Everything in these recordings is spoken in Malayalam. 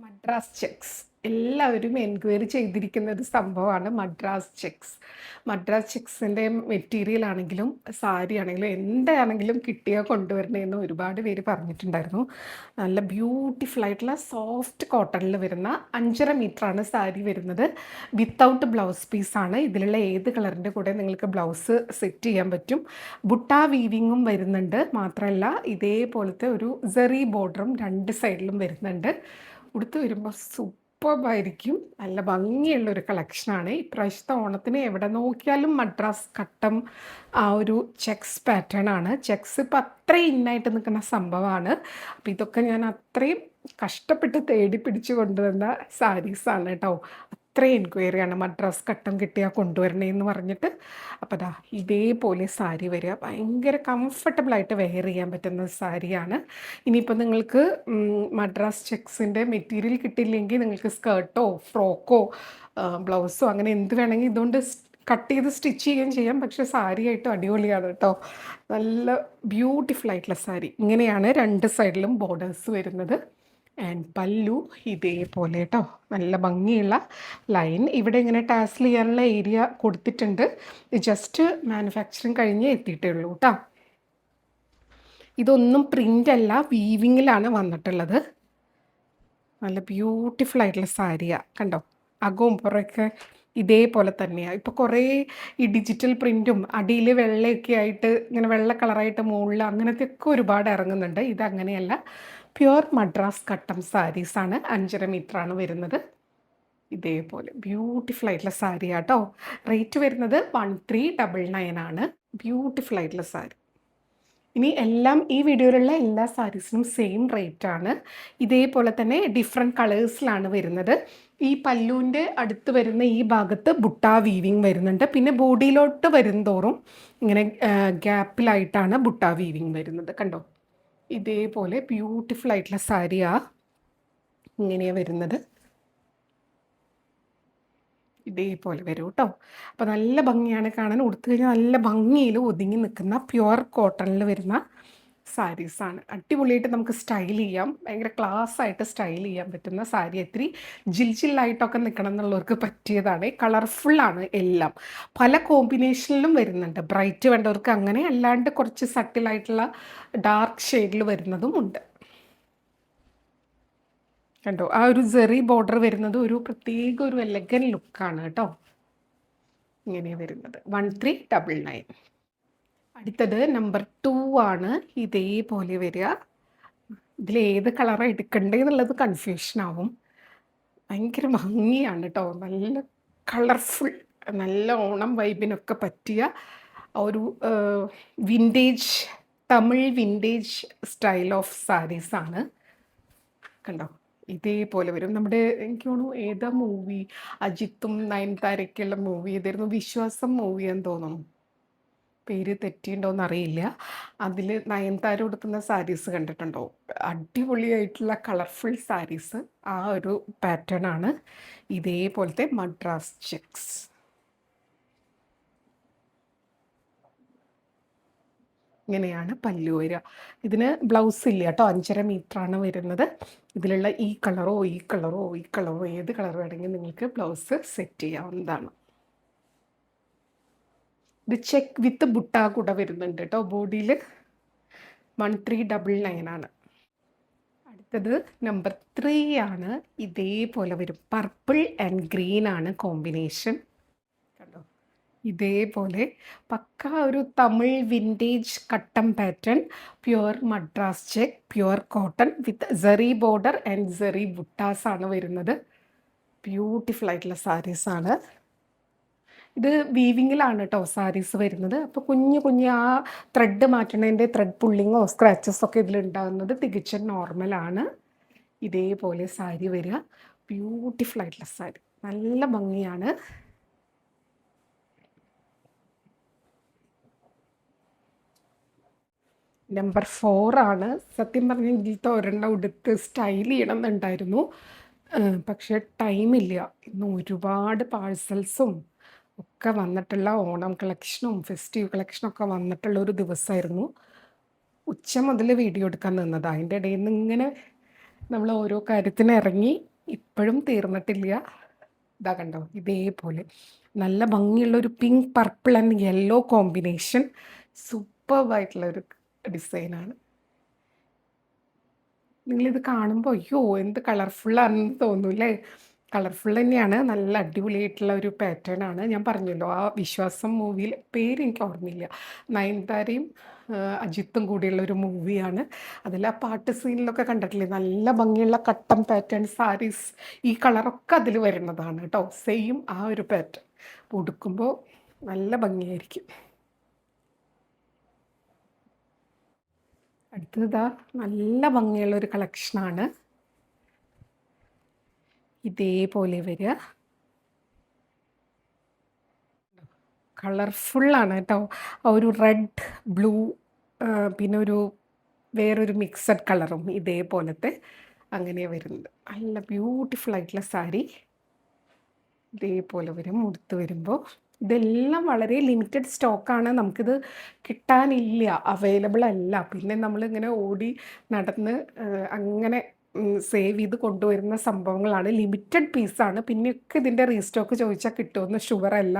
മദ്രാസ് ചെക്സ് എല്ലാവരും എൻക്വയറി ചെയ്തിരിക്കുന്ന ഒരു സംഭവമാണ് മദ്രാസ് ചെക്സ്. മദ്രാസ് ചെക്സിൻ്റെ മെറ്റീരിയൽ ആണെങ്കിലും സാരി ആണെങ്കിലും എന്താണെങ്കിലും കിട്ടിയാൽ കൊണ്ടുവരണേന്ന് ഒരുപാട് പേര് പറഞ്ഞിട്ടുണ്ടായിരുന്നു. നല്ല ബ്യൂട്ടിഫുൾ ആയിട്ടുള്ള സോഫ്റ്റ് കോട്ടണിൽ വരുന്ന 5.5 മീറ്ററാണ് സാരി വരുന്നത്. വിത്തൗട്ട് ബ്ലൗസ് പീസാണ്. ഇതിലുള്ള ഏത് കളറിൻ്റെ കൂടെ നിങ്ങൾക്ക് ബ്ലൗസ് സെറ്റ് ചെയ്യാൻ പറ്റും. ബുട്ട വീവിങ്ങും വരുന്നുണ്ട്. മാത്രമല്ല ഇതേപോലത്തെ ഒരു സെറി ബോർഡറും രണ്ട് സൈഡിലും വരുന്നുണ്ട്. ഉടുത്ത് വരുമ്പോൾ സൂപ്പർബായിരിക്കും. നല്ല ഭംഗിയുള്ളൊരു കളക്ഷനാണ്. ഇപ്രാവശ്യത്തെ ഓണത്തിന് എവിടെ നോക്കിയാലും മദ്രാസ് കട്ടം ആ ഒരു ചെക്സ് പാറ്റേൺ ആണ്. ചെക്സ് ഇപ്പം അത്രയും ഇന്നായിട്ട് നിൽക്കുന്ന സംഭവമാണ്. അപ്പം ഇതൊക്കെ ഞാൻ അത്രയും കഷ്ടപ്പെട്ട് തേടി പിടിച്ചു കൊണ്ടുവന്ന സാരീസാണ് കേട്ടോ. അത്രയും എൻക്വയറിയാണ് മദ്രാസ് കട്ടം കിട്ടിയാൽ കൊണ്ടുവരണേന്ന് പറഞ്ഞിട്ട്. അപ്പോൾ ദാ ഇതേപോലെ സാരി വരിക. ഭയങ്കര കംഫർട്ടബിളായിട്ട് വെയർ ചെയ്യാൻ പറ്റുന്ന സാരിയാണ്. ഇനിയിപ്പോൾ നിങ്ങൾക്ക് മദ്രാസ് ചെക്സിൻ്റെ മെറ്റീരിയൽ കിട്ടിയില്ലെങ്കിൽ നിങ്ങൾക്ക് സ്കേർട്ടോ ഫ്രോക്കോ ബ്ലൗസോ അങ്ങനെ എന്ത് വേണമെങ്കിൽ ഇതുകൊണ്ട് കട്ട് ചെയ്ത് സ്റ്റിച്ച് ചെയ്യുകയും ചെയ്യാം. പക്ഷേ സാരിയായിട്ടും അടിപൊളിയാണ് കേട്ടോ. നല്ല ബ്യൂട്ടിഫുൾ ആയിട്ടുള്ള സാരി. ഇങ്ങനെയാണ് രണ്ട് സൈഡിലും ബോർഡേഴ്സ് വരുന്നത്. ആൻഡ് പല്ലു ഇതേപോലെ കേട്ടോ. നല്ല ഭംഗിയുള്ള ലൈൻ. ഇവിടെ ഇങ്ങനെ ടാസിൽ ചെയ്യാനുള്ള ഏരിയ കൊടുത്തിട്ടുണ്ട്. ജസ്റ്റ് മാനുഫാക്ചറിങ് കഴിഞ്ഞ് എത്തിയിട്ടേ ഉള്ളൂ കേട്ടോ. ഇതൊന്നും പ്രിൻ്റ് അല്ല, വീവിങ്ങിലാണ് വന്നിട്ടുള്ളത്. നല്ല ബ്യൂട്ടിഫുൾ ആയിട്ടുള്ള സാരിയാണ് കണ്ടോ. അകവും പുറമൊക്കെ ഇതേപോലെ തന്നെയാണ്. ഇപ്പോൾ കുറേ ഈ ഡിജിറ്റൽ പ്രിൻറ്റും അടിയിൽ വെള്ളയൊക്കെ ആയിട്ട് ഇങ്ങനെ വെള്ള കളറായിട്ട് മുകളിൽ അങ്ങനത്തെയൊക്കെ ഒരുപാട് ഇറങ്ങുന്നുണ്ട്. ഇതങ്ങനെയല്ല, പ്യുവർ മദ്രാസ് കട്ടം സാരീസാണ്. 5.5 മീറ്ററാണ് വരുന്നത്. ഇതേപോലെ ബ്യൂട്ടിഫുൾ ആയിട്ടുള്ള സാരി കേട്ടോ. റേറ്റ് വരുന്നത് 1399 ആണ്. ബ്യൂട്ടിഫുൾ ആയിട്ടുള്ള സാരി. ഇനി എല്ലാം ഈ വീഡിയോയിലുള്ള എല്ലാ സാരീസിനും സെയിം റേറ്റാണ്. ഇതേപോലെ തന്നെ ഡിഫറെൻറ്റ് കളേഴ്സിലാണ് വരുന്നത്. ഈ പല്ലുവിൻ്റെ അടുത്ത് വരുന്ന ഈ ഭാഗത്ത് ബുട്ട വീവിങ് വരുന്നുണ്ട്. പിന്നെ ബോഡിയിലോട്ട് വരുംതോറും ഇങ്ങനെ ഗ്യാപ്പിലായിട്ടാണ് ബുട്ട വീവിങ് വരുന്നത് കണ്ടോ. ഇതേപോലെ ബ്യൂട്ടിഫുൾ ആയിട്ടുള്ള സാരിയാണ് ഇങ്ങനെയാണ് വരുന്നത്. ഇതേപോലെ വരും കേട്ടോ. അപ്പോൾ നല്ല ഭംഗിയാണ് കാണാൻ. ഉടുത്തു കഴിഞ്ഞാൽ നല്ല ഭംഗിയിൽ ഒതുങ്ങി നിൽക്കുന്ന പ്യുവർ കോട്ടണിൽ വരുന്ന സാരീസാണ്. അടിപൊളിയായിട്ട് നമുക്ക് സ്റ്റൈൽ ചെയ്യാം. ഭയങ്കര ക്ലാസ്സായിട്ട് സ്റ്റൈൽ ചെയ്യാൻ പറ്റുന്ന സാരി. ഇത്തിരി ജിൽജില്ലായിട്ടൊക്കെ നിൽക്കണം എന്നുള്ളവർക്ക് പറ്റിയതാണ്. കളർഫുള്ളാണ് എല്ലാം. പല കോമ്പിനേഷനിലും വരുന്നുണ്ട്. ബ്രൈറ്റ് വേണ്ടവർക്ക് അങ്ങനെ, അല്ലാണ്ട് കുറച്ച് സട്ടിലായിട്ടുള്ള ഡാർക്ക് ഷെയ്ഡിൽ വരുന്നതും ഉണ്ട് കണ്ടോ. ആ ഒരു സെറി ബോർഡർ വരുന്നത് ഒരു പ്രത്യേക ഒരു എലഗൻ ലുക്കാണ് കേട്ടോ. ഇങ്ങനെയാണ് വരുന്നത്. 1399. അടുത്തത് നമ്പർ 2 ആണ്. ഇതേപോലെ വരിക. ഇതിലേത് കളറാണ് എടുക്കണ്ടേന്നുള്ളത് കൺഫ്യൂഷൻ ആവും. ഭയങ്കര ഭംഗിയാണ് കേട്ടോ. നല്ല കളർഫുൾ, നല്ല ഓണം വൈബിനൊക്കെ പറ്റിയ ഒരു vintage, Tamil vintage style of സാരീസാണ് കണ്ടോ. ഇതേപോലെ വരും. നമ്മുടെ എനിക്ക് തോന്നുന്നു ഏതാ മൂവി, അജിത്തും നയൻതാരയ്ക്കുള്ള മൂവി ഏതായിരുന്നു, വിശ്വാസം മൂവിയെന്ന് തോന്നുന്നു. പേര് തെറ്റിയുണ്ടോയെന്ന് അറിയില്ല. അതിൽ നയൻതാര ഉടുക്കുന്ന സാരീസ് കണ്ടിട്ടുണ്ടോ? അടിപൊളിയായിട്ടുള്ള കളർഫുൾ സാരീസ്. ആ ഒരു പാറ്റേൺ ആണ്. ഇതേപോലത്തെ മദ്രാസ് ചെക്സ്. ഇങ്ങനെയാണ് പല്ലു വരിക. ഇതിന് ബ്ലൗസ് ഇല്ല കേട്ടോ. 5.5 മീറ്ററാണ് വരുന്നത്. ഇതിലുള്ള ഈ കളറോ ഏത് കളർ വേണമെങ്കിൽ നിങ്ങൾക്ക് ബ്ലൗസ് സെറ്റ് ചെയ്യാവുന്നതാണ്. ഇത് ചെക്ക് വിത്ത് ബുട്ട കൂടെ വരുന്നുണ്ട് കേട്ടോ ബോഡിയിൽ. 1399 ആണ്. അടുത്തത് നമ്പർ 3 ആണ്. ഇതേപോലെ വരും. പർപ്പിൾ ആൻഡ് ഗ്രീൻ ആണ് കോമ്പിനേഷൻ കണ്ടോ. ഇതേപോലെ പക്ക ഒരു തമിഴ് വിൻറ്റേജ് കട്ടം pattern. Pure Madras check, pure cotton with zari border and zari buttas ആണ് വരുന്നത്. ബ്യൂട്ടിഫുൾ ആയിട്ടുള്ള സാരീസാണ്. ഇത് വീവിങ്ങിലാണ് കേട്ടോ സാരീസ് വരുന്നത്. അപ്പോൾ കുഞ്ഞു ആ ത്രെഡ് മാറ്റണതിൻ്റെ ത്രെഡ് പുള്ളിങ്ങോ സ്ക്രാച്ചസ് ഒക്കെ ഇതിലുണ്ടാകുന്നത് തികച്ചും നോർമലാണ്. ഇതേപോലെ സാരി വരിക. ബ്യൂട്ടിഫുൾ ആയിട്ടുള്ള സാരി. നല്ല ഭംഗിയാണ്. നമ്പർ 4 ആണ്. സത്യം പറഞ്ഞാൽ ഇതിലത്തെ ഒരെണ്ണം ഉടുത്ത് സ്റ്റൈൽ ചെയ്യണം എന്നുണ്ടായിരുന്നു. പക്ഷേ ടൈമില്ല. ഇന്ന് ഒരുപാട് പാഴ്സൽസും ഒക്കെ വന്നിട്ടുള്ള ഓണം കളക്ഷനും ഫെസ്റ്റീവ് കളക്ഷനും ഒക്കെ വന്നിട്ടുള്ള ഒരു ദിവസമായിരുന്നു. ഉച്ച മുതൽ വീഡിയോ എടുക്കാൻ നിന്നത്. അതിൻ്റെ ഇടയിൽ നിന്ന് ഇങ്ങനെ നമ്മൾ ഓരോ കാര്യത്തിന് ഇറങ്ങി ഇപ്പോഴും തീർന്നിട്ടില്ല. ഇതാ കണ്ടോ, ഇതേപോലെ നല്ല ഭംഗിയുള്ള ഒരു pink purple and yellow combination. സൂപ്പർബായിട്ടുള്ള ഒരു ഡിസൈനാണ്. നിങ്ങളിത് കാണുമ്പോൾ അയ്യോ എന്ത് കളർഫുള്ളാണെന്ന് തോന്നൂല്ലേ? കളർഫുൾ തന്നെയാണ്. നല്ല അടിപൊളിയായിട്ടുള്ള ഒരു പാറ്റേൺ ആണ്. ഞാൻ പറഞ്ഞല്ലോ, ആ വിശ്വാസം മൂവിയിൽ, പേര് എനിക്ക് ഓർമ്മയില്ല, നയൻതാരയും അജിത്തും കൂടിയുള്ള ഒരു മൂവിയാണ്. അതിൽ ആ പാട്ട് സീനിലൊക്കെ കണ്ടിട്ടില്ലേ, നല്ല ഭംഗിയുള്ള കട്ടൻ പാറ്റേൺ സാരീസ്. ഈ കളറൊക്കെ അതിൽ വരുന്നതാണ് കേട്ടോ. സെയിം ആ ഒരു പാറ്റേൺ ഉടുക്കുമ്പോൾ നല്ല ഭംഗിയായിരിക്കും. അടുത്തതാ നല്ല ഭംഗിയുള്ള ഒരു കളക്ഷനാണ്. ഇതേപോലെ വരിക, കളർഫുള്ളാണ് കേട്ടോ. ആ ഒരു റെഡ്, ബ്ലൂ, പിന്നെ ഒരു വേറൊരു മിക്സഡ് കളറും ഇതേപോലത്തെ അങ്ങനെ വരുന്നത്. നല്ല ബ്യൂട്ടിഫുൾ ആയിട്ടുള്ള സാരി ഇതേപോലെ വരും ഉടുത്ത് വരുമ്പോൾ. ഇതെല്ലാം വളരെ ലിമിറ്റഡ് സ്റ്റോക്കാണ്, നമുക്കിത് കിട്ടാനില്ല, അവൈലബിൾ അല്ല. പിന്നെ നമ്മളിങ്ങനെ ഓടി നടന്ന് അങ്ങനെ സേവ് ചെയ്ത് കൊണ്ടുവരുന്ന സംഭവങ്ങളാണ്. ലിമിറ്റഡ് പീസാണ്. പിന്നെയൊക്കെ ഇതിൻ്റെ റീസ്റ്റോക്ക് ചോദിച്ചാൽ കിട്ടുമെന്ന് ഷുവറല്ല.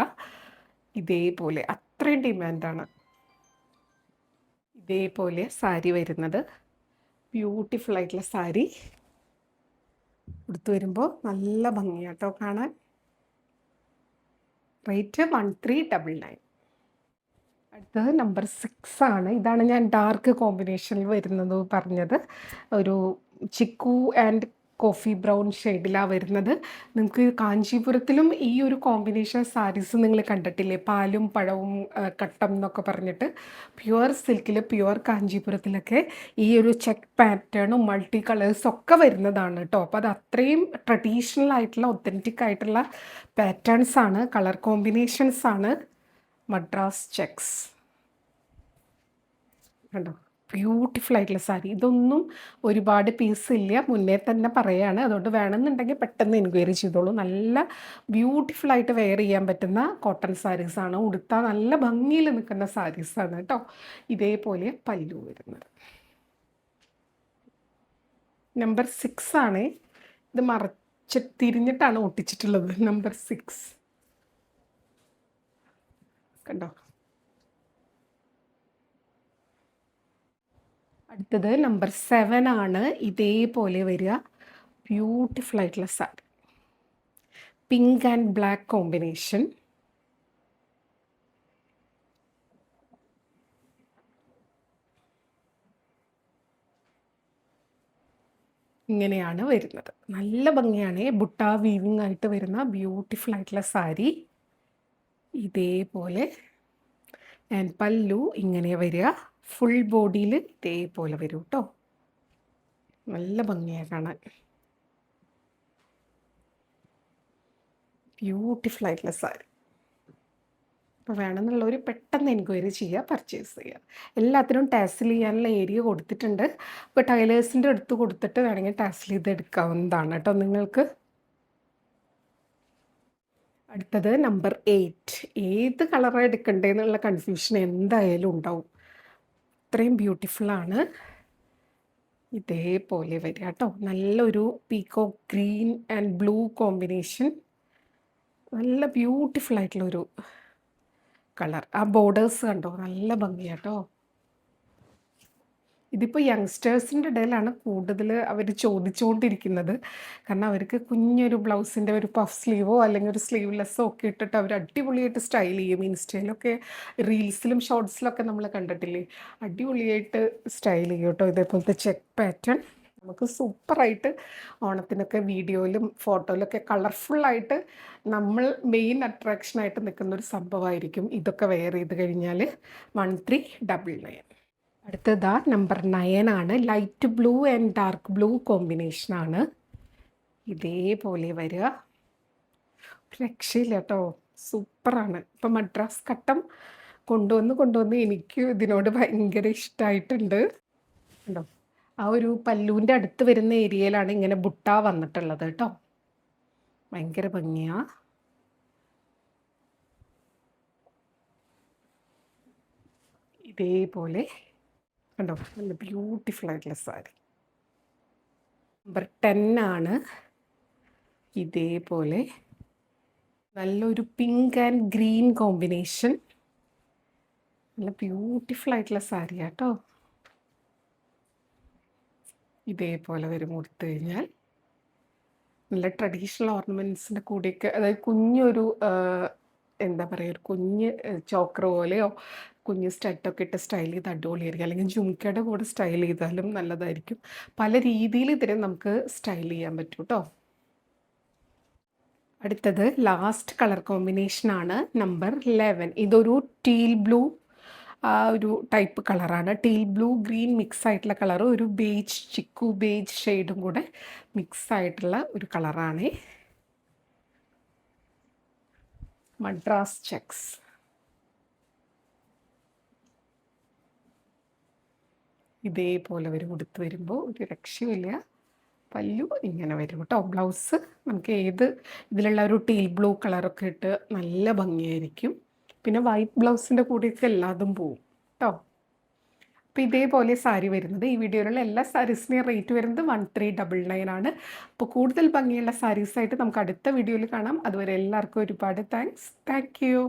ഇതേപോലെ അത്രയും ഡിമാൻഡാണ്. ഇതേപോലെ സാരി വരുന്നത്, ബ്യൂട്ടിഫുൾ ആയിട്ടുള്ള സാരി ഉടുത്ത് വരുമ്പോൾ നല്ല ഭംഗിയാട്ടോ കാണാൻ. റേറ്റ് 1399. അടുത്തത് നമ്പർ 6 ആണ്. ഇതാണ് ഞാൻ ഡാർക്ക് കോമ്പിനേഷനിൽ വരുന്നത് പറഞ്ഞത്. ഒരു ചിക്കു ആൻഡ് കോഫി ബ്രൗൺ ഷെയ്ഡിലാണ് വരുന്നത്. നിങ്ങൾക്ക് കാഞ്ചീപുരത്തിലും ഈ ഒരു കോമ്പിനേഷൻ സാരീസ് നിങ്ങൾ കണ്ടിട്ടില്ലേ, പാലും പഴവും കട്ടം എന്നൊക്കെ പറഞ്ഞിട്ട്. പ്യുവർ സിൽക്കിൽ, പ്യുവർ കാഞ്ചീപുരത്തിലൊക്കെ ഈ ഒരു ചെക്ക് പാറ്റേണും മൾട്ടി കളേഴ്സും ഒക്കെ വരുന്നതാണ് കേട്ടോ. അപ്പോൾ അത് അത്രയും ട്രഡീഷണൽ ആയിട്ടുള്ള, ഒത്തൻറ്റിക് ആയിട്ടുള്ള പാറ്റേൺസ് ആണ്, കളർ കോമ്പിനേഷൻസ് ആണ്. മദ്രാസ് ചെക്സ് കണ്ടോ, ബ്യൂട്ടിഫുൾ ആയിട്ടുള്ള സാരി. ഇതൊന്നും ഒരുപാട് പീസ് ഇല്ല, മുന്നേ തന്നെ പറയാണ്. അതുകൊണ്ട് വേണമെന്നുണ്ടെങ്കിൽ പെട്ടെന്ന് എൻക്വയറി ചെയ്തോളൂ. നല്ല ബ്യൂട്ടിഫുൾ ആയിട്ട് വെയർ ചെയ്യാൻ പറ്റുന്ന കോട്ടൺ സാരീസാണ്. ഉടുത്താൽ നല്ല ഭംഗിയിൽ നിൽക്കുന്ന സാരീസാണ് കേട്ടോ. ഇതേപോലെ പല്ലു വരുന്നത്. നമ്പർ 6 ആണ്. ഇത് തിരിഞ്ഞിട്ടാണ് ഒട്ടിച്ചിട്ടുള്ളത്. നമ്പർ 6 കണ്ടോ. അടുത്തത് നമ്പർ 7 ആണ്. ഇതേപോലെ വരിക, ബ്യൂട്ടിഫുൾ ആയിട്ടുള്ള sari, pink and black combination. ഇങ്ങനെയാണ് വരുന്നത്. നല്ല ഭംഗിയാണ്. ബുട്ട വീവിങ് ആയിട്ട് വരുന്ന ബ്യൂട്ടിഫുൾ ആയിട്ടുള്ള സാരി. ഇതേപോലെ ആൻഡ് പല്ലു ഇങ്ങനെ വരിക. ഫുൾ ബോഡിയിൽ ഇതേപോലെ വരും കേട്ടോ. നല്ല ഭംഗിയാണ് കാണാൻ. ബ്യൂട്ടിഫുൾ ആയിട്ടുള്ള സാരി. അപ്പോൾ വേണമെന്നുള്ളവർ പെട്ടെന്ന് എൻക്വയറി ചെയ്യുക, പർച്ചേസ് ചെയ്യുക. എല്ലാത്തിനും ടാസിൽ ചെയ്യാനുള്ള ഏരിയ കൊടുത്തിട്ടുണ്ട്. അപ്പോൾ ടൈലേഴ്സിൻ്റെ അടുത്ത് കൊടുത്തിട്ട് വേണമെങ്കിൽ ടാസിൽ ചെയ്ത് എടുക്കാവുന്നതാണ് കേട്ടോ നിങ്ങൾക്ക്. അടുത്തത് നമ്പർ 8. ഏത് കളറാണ് എടുക്കേണ്ടതെന്നുള്ള കൺഫ്യൂഷൻ എന്തായാലും ഉണ്ടാവും. ഇത്രയും ബ്യൂട്ടിഫുള്ളാണ്. ഇതേപോലെ വരിക കേട്ടോ. നല്ലൊരു പീക്കോ ഗ്രീൻ ആൻഡ് ബ്ലൂ കോമ്പിനേഷൻ. നല്ല ബ്യൂട്ടിഫുൾ ആയിട്ടുള്ളൊരു കളർ. ആ ബോർഡേഴ്സ് കണ്ടോ, നല്ല ഭംഗിയാട്ടോ. ഇതിപ്പോൾ യങ്സ്റ്റേഴ്സിൻ്റെ ഇടയിലാണ് കൂടുതൽ അവർ ചോദിച്ചുകൊണ്ടിരിക്കുന്നത്. കാരണം അവർക്ക് കുഞ്ഞൊരു ബ്ലൗസിൻ്റെ ഒരു പഫ് സ്ലീവോ അല്ലെങ്കിൽ ഒരു സ്ലീവ്ലെസ്സോ ഒക്കെ ഇട്ടിട്ട് അവർ അടിപൊളിയായിട്ട് സ്റ്റൈൽ ചെയ്യും. ഇൻസ്റ്റയിലൊക്കെ റീൽസിലും ഷോർട്സിലൊക്കെ നമ്മൾ കണ്ടിട്ടില്ലേ, അടിപൊളിയായിട്ട് സ്റ്റൈൽ ചെയ്യും കേട്ടോ. ഇതേപോലത്തെ ചെക്ക് പാറ്റേൺ നമുക്ക് സൂപ്പറായിട്ട് ഓണത്തിനൊക്കെ വീഡിയോയിലും ഫോട്ടോയിലൊക്കെ കളർഫുള്ളായിട്ട് നമ്മൾ മെയിൻ അട്രാക്ഷനായിട്ട് നിൽക്കുന്നൊരു സംഭവമായിരിക്കും ഇതൊക്കെ വെയർ ചെയ്ത് കഴിഞ്ഞാൽ. 1399. അടുത്തതാ നമ്പർ 9 ആണ്. Light blue and dark blue കോമ്പിനേഷനാണ്. ഇതേപോലെ വരിക, രക്ഷയില്ല കേട്ടോ, സൂപ്പറാണ്. ഇപ്പം മദ്രാസ് കട്ടം കൊണ്ടുവന്ന് എനിക്ക് ഇതിനോട് ഭയങ്കര ഇഷ്ടമായിട്ടുണ്ട്. കണ്ടോ, ആ ഒരു പല്ലൂൻ്റെ അടുത്ത് വരുന്ന ഏരിയയിലാണ് ഇങ്ങനെ ബുട്ട വന്നിട്ടുള്ളത് കേട്ടോ. ഭയങ്കര ഭംഗിയാ. ഇതേപോലെ കണ്ടോ, നല്ല ബ്യൂട്ടിഫുൾ ആയിട്ടുള്ള സാരി. നമ്പർ 10 ആണ്. ഇതേപോലെ നല്ലൊരു പിങ്ക് ആൻഡ് ഗ്രീൻ കോമ്പിനേഷൻ. നല്ല ബ്യൂട്ടിഫുൾ ആയിട്ടുള്ള സാരി കേട്ടോ. ഇതേപോലെ വരും ഉടുത്തു കഴിഞ്ഞാൽ. നല്ല ട്രഡീഷണൽ ഓർണമെൻറ്റ്സിൻ്റെ കൂടെയൊക്കെ, അതായത് കുഞ്ഞൊരു എന്താ പറയുക, ഒരു കുഞ്ഞ് ചോക്കർ പോലെയോ കുഞ്ഞ് സ്റ്റഡൊക്കെ ഇട്ട് സ്റ്റൈൽ ചെയ്ത് അടിപൊളിയായിരിക്കും. അല്ലെങ്കിൽ ജുംക്കയുടെ കൂടെ സ്റ്റൈൽ ചെയ്താലും നല്ലതായിരിക്കും. പല രീതിയിൽ ഇതിനെ നമുക്ക് സ്റ്റൈൽ ചെയ്യാൻ പറ്റും കേട്ടോ. അടുത്തത് ലാസ്റ്റ് കളർ കോമ്പിനേഷനാണ് നമ്പർ 11. ഇതൊരു ടീൽ ബ്ലൂ ഒരു ടൈപ്പ് കളറാണ്. ടീൽ ബ്ലൂ ഗ്രീൻ മിക്സ് ആയിട്ടുള്ള കളർ, ഒരു ബേജ് ചിക്കു ബേജ് ഷെയ്ഡും കൂടെ മിക്സ് ആയിട്ടുള്ള ഒരു കളറാണ്. മദ്രാസ് ചെക്സ്. ഇതേപോലെ വരും ഉടുത്ത് വരുമ്പോൾ, ഒരു രക്ഷയുമില്ല. പല്ലു ഇങ്ങനെ വരും കേട്ടോ. ബ്ലൗസ് നമുക്ക് ഏത് ഇതിലുള്ള ഒരു ടീൽ ബ്ലൂ കളറൊക്കെ ഇട്ട് നല്ല ഭംഗിയായിരിക്കും. പിന്നെ വൈറ്റ് ബ്ലൗസിൻ്റെ കൂടെയൊക്കെ എല്ലാതും പോവും കേട്ടോ. അപ്പോൾ ഇതേപോലെ സാരി വരുന്നത്. ഈ വീഡിയോയിലുള്ള എല്ലാ സാരീസിൻ്റെയും റേറ്റ് വരുന്നത് 1399 ആണ്. അപ്പോൾ കൂടുതൽ ഭംഗിയുള്ള സാരീസായിട്ട് നമുക്ക് അടുത്ത വീഡിയോയിൽ കാണാം. അതുവരെ എല്ലാവർക്കും ഒരുപാട് താങ്ക്സ്. Thank you.